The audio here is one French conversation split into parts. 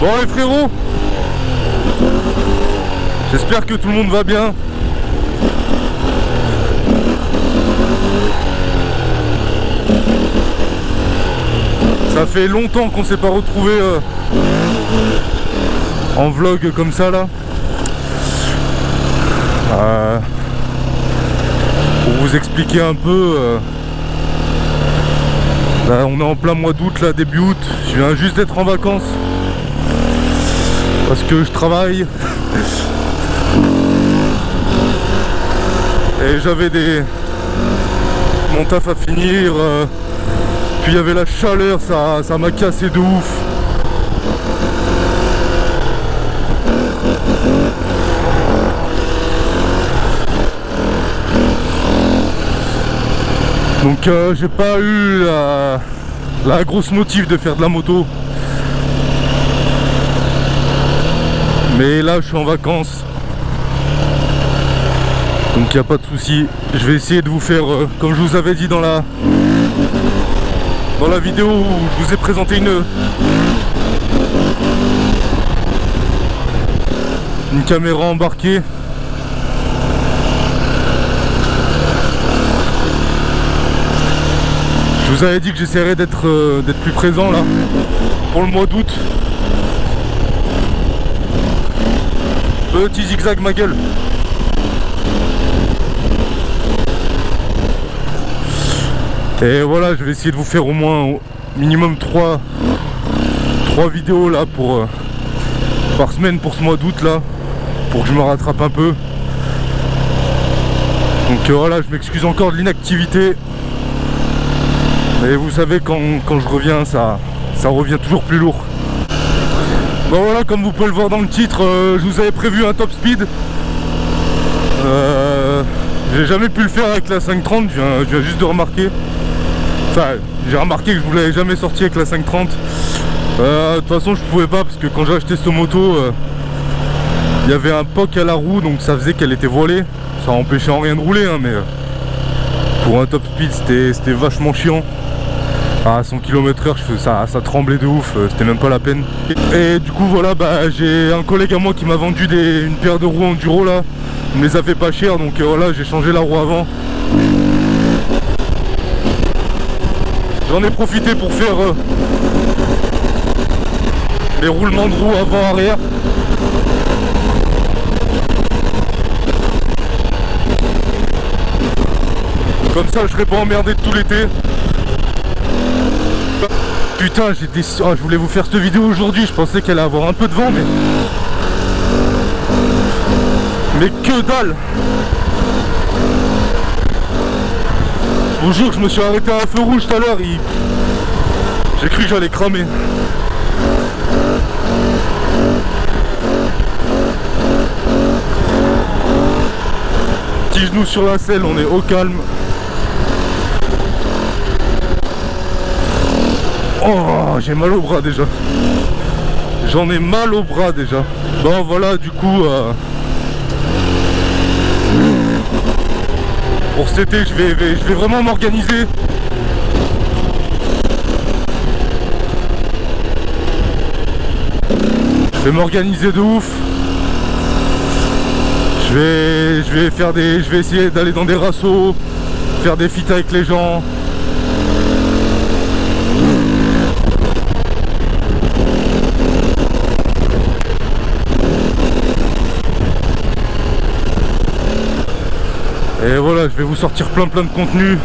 Bon les frérots, j'espère que tout le monde va bien. Ça fait longtemps qu'on s'est pas retrouvé en vlog comme ça là. Pour vous expliquer un peu, là, on est en plein mois d'août là, début août. Je viens juste d'être en vacances parce que je travaille et j'avais mon taf à finir. Puis il y avait la chaleur, ça m'a cassé de ouf. Donc j'ai pas eu la grosse motive de faire de la moto. Mais là je suis en vacances. Donc il n'y a pas de souci. Je vais essayer de vous faire, comme je vous avais dit dans la vidéo où je vous ai présenté une caméra embarquée. Je vous avais dit que j'essaierais d'être plus présent là pour le mois d'août. Petit zigzag ma gueule. Et voilà, je vais essayer de vous faire au moins minimum 3 vidéos là par semaine pour ce mois d'août là, pour que je me rattrape un peu. Donc voilà, je m'excuse encore de l'inactivité. Et vous savez, quand je reviens, ça revient toujours plus lourd. Bon voilà, comme vous pouvez le voir dans le titre, je vous avais prévu un top speed. J'ai jamais pu le faire avec la 530, je viens juste de remarquer. Enfin, j'ai remarqué que je vous l'avais jamais sorti avec la 530. De toute façon, je pouvais pas parce que quand j'ai acheté cette moto, il y avait un POC à la roue, donc ça faisait qu'elle était voilée. Ça empêchait en rien de rouler, hein, mais pour un top speed, c'était vachement chiant. À 100 km/h, ça tremblait de ouf, c'était même pas la peine. Et du coup, voilà, j'ai un collègue à moi qui m'a vendu une paire de roues enduro là. Il me les a fait pas cher, donc voilà, j'ai changé la roue avant. J'en ai profité pour faire les roulements de roues avant-arrière. Comme ça, je serai pas emmerdé tout l'été. Putain, je voulais vous faire cette vidéo aujourd'hui, je pensais qu'elle allait avoir un peu de vent, mais que dalle. Je vous jure que je me suis arrêté à un feu rouge tout à l'heure, j'ai cru que j'allais cramer. Petit genou sur la selle, on est au calme. Oh, j'ai mal au bras déjà. J'en ai mal au bras déjà. Bon voilà, du coup pour cet été, je vais vraiment m'organiser. Je vais m'organiser de ouf. Je vais essayer d'aller dans des rassos, faire des feats avec les gens. Et voilà, je vais vous sortir plein de contenu.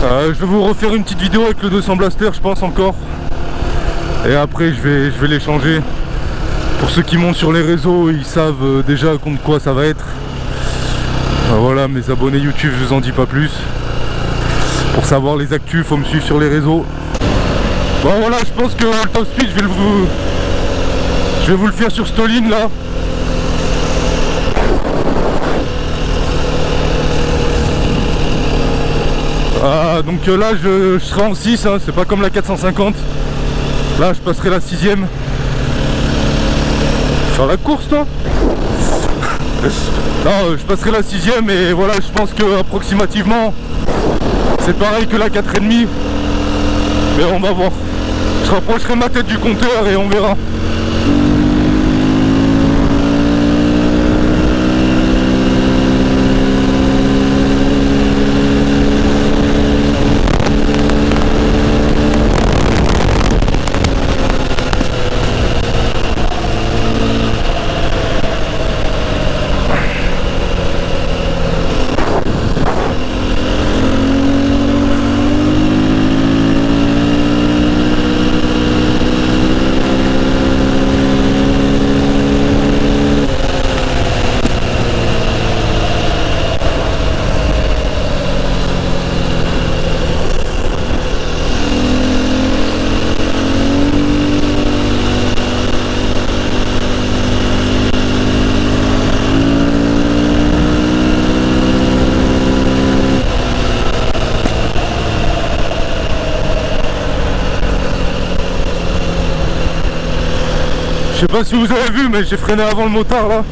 Je vais vous refaire une petite vidéo avec le 200 Blaster, je pense encore. Et après je vais les changer. Pour ceux qui montent sur les réseaux, ils savent déjà contre quoi ça va être. Voilà, mes abonnés YouTube, je vous en dis pas plus. Pour savoir les actus, faut me suivre sur les réseaux. Bon voilà, je pense que le top speed, je vais vous le faire sur Stoline là. Donc là je serai en 6, hein, c'est pas comme la 450. Là je passerai la 6ème. Faire la course toi. Non, je passerai la 6ème et voilà, je pense que approximativement c'est pareil que la 4,5. Mais on va voir. Je rapprocherai ma tête du compteur et on verra. Je sais pas si vous avez vu, mais j'ai freiné avant le motard là.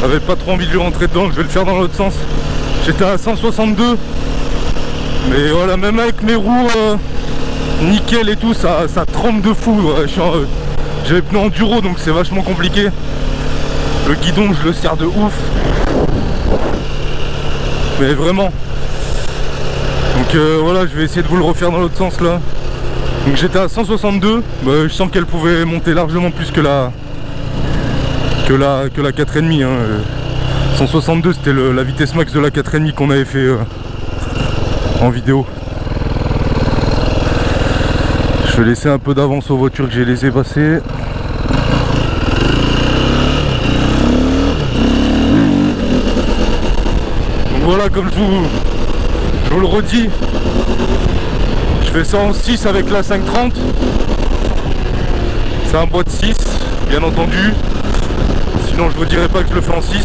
J'avais pas trop envie de lui rentrer dedans, je vais le faire dans l'autre sens. J'étais à 162. Mais voilà, même avec mes roues nickel et tout, ça trempe de fou. J'ai les pneus enduro donc c'est vachement compliqué. Le guidon je le serre de ouf. Mais vraiment. Donc voilà, je vais essayer de vous le refaire dans l'autre sens là. Donc j'étais à 162, bah, je sens qu'elle pouvait monter largement plus que la 4,5 hein. 162 c'était la vitesse max de la 4,5 qu'on avait fait en vidéo. Je vais laisser un peu d'avance aux voitures que j'ai laissé passer. Donc voilà, comme je vous le redis, je fais ça en 6 avec la 530. C'est un bois de 6, bien entendu. Sinon je vous dirais pas que je le fais en 6.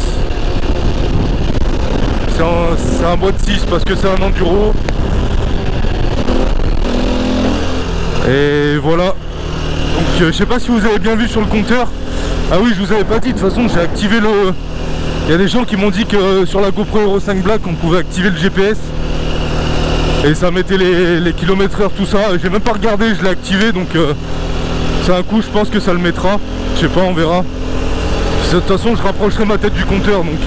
C'est un bois de 6 parce que c'est un enduro. Et voilà. Donc je sais pas si vous avez bien vu sur le compteur. Ah oui, je vous avais pas dit, de toute façon j'ai activé le... Il y a des gens qui m'ont dit que sur la GoPro Hero 5 Black on pouvait activer le GPS. Et ça mettait les kilomètres heure, tout ça. J'ai même pas regardé, je l'ai activé, donc c'est un coup, je pense que ça le mettra. Je sais pas, on verra. De toute façon, je rapprocherai ma tête du compteur, donc...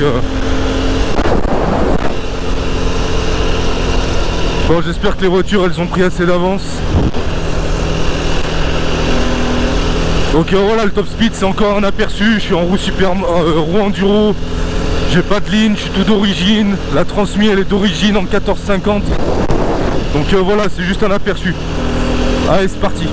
Bon, j'espère que les voitures, elles ont pris assez d'avance. Donc voilà, le top speed, c'est encore un aperçu. Je suis en roue roue enduro. J'ai pas de ligne, je suis tout d'origine. La transmise, elle est d'origine en 1450. Donc voilà, c'est juste un aperçu. Allez, c'est parti.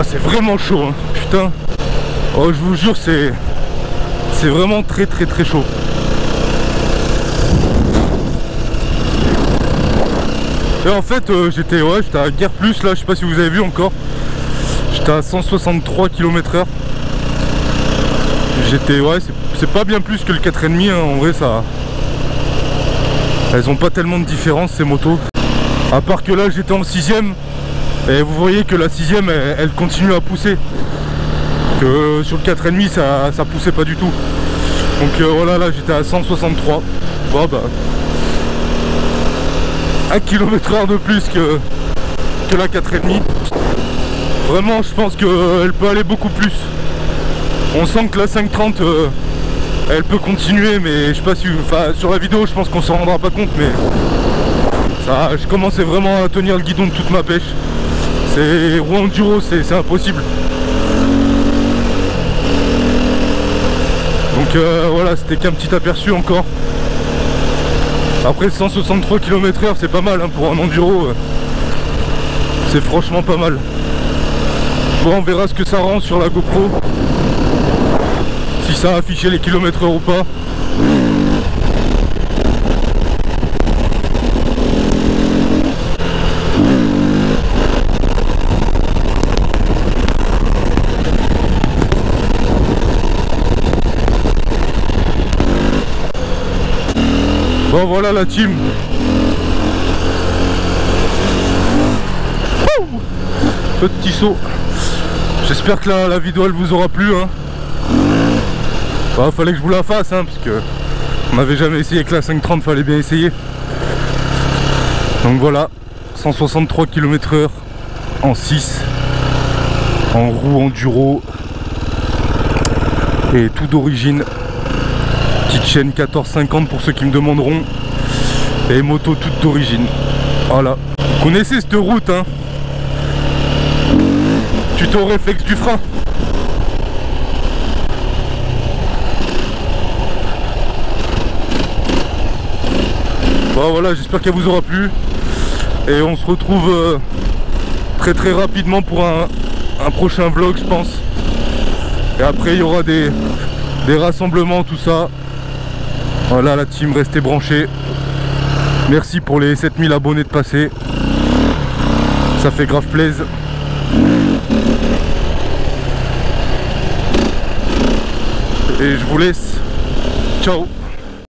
C'est vraiment chaud hein. Putain. Oh, je vous jure, c'est vraiment très chaud. Et en fait j'étais à guère plus là, je sais pas si vous avez vu encore. J'étais à 163 km/h. J'étais c'est pas bien plus que le 4,5 hein. En vrai ça. Elles ont pas tellement de différence ces motos. À part que là j'étais en 6ème. Et vous voyez que la 6ème elle continue à pousser. Que sur le 4,5 ça poussait pas du tout. Donc voilà, là j'étais à 163. Bon bah 1 km/h de plus que la 4,5. Vraiment je pense qu'elle peut aller beaucoup plus. On sent que la 530 elle peut continuer, mais je sais pas si... Enfin sur la vidéo je pense qu'on s'en rendra pas compte, mais ça, je commençais vraiment à tenir le guidon de toute ma pêche. C'est roue enduro, c'est impossible. Donc voilà, c'était qu'un petit aperçu encore. Après 163 km/h c'est pas mal hein, pour un enduro. C'est franchement pas mal. Bon, on verra ce que ça rend sur la GoPro. Si ça a affiché les kilomètres-heure ou pas. Bon, voilà la team. Petit saut. J'espère que la vidéo elle vous aura plu, hein. Bah, fallait que je vous la fasse, hein, parce que on n'avait jamais essayé avec la 530, fallait bien essayer. Donc voilà, 163 km/h en 6, en roue enduro et tout d'origine. Petite chaîne 1450 pour ceux qui me demanderont, et moto toute d'origine. Voilà, vous connaissez cette route, hein. Tuto réflexe du frein. Bon voilà, j'espère qu'elle vous aura plu. Et on se retrouve très rapidement pour un prochain vlog, je pense. Et après il y aura des rassemblements, tout ça. Voilà la team, restez branchés. Merci pour les 7000 abonnés de passé. Ça fait grave plaisir. Et je vous laisse. Ciao.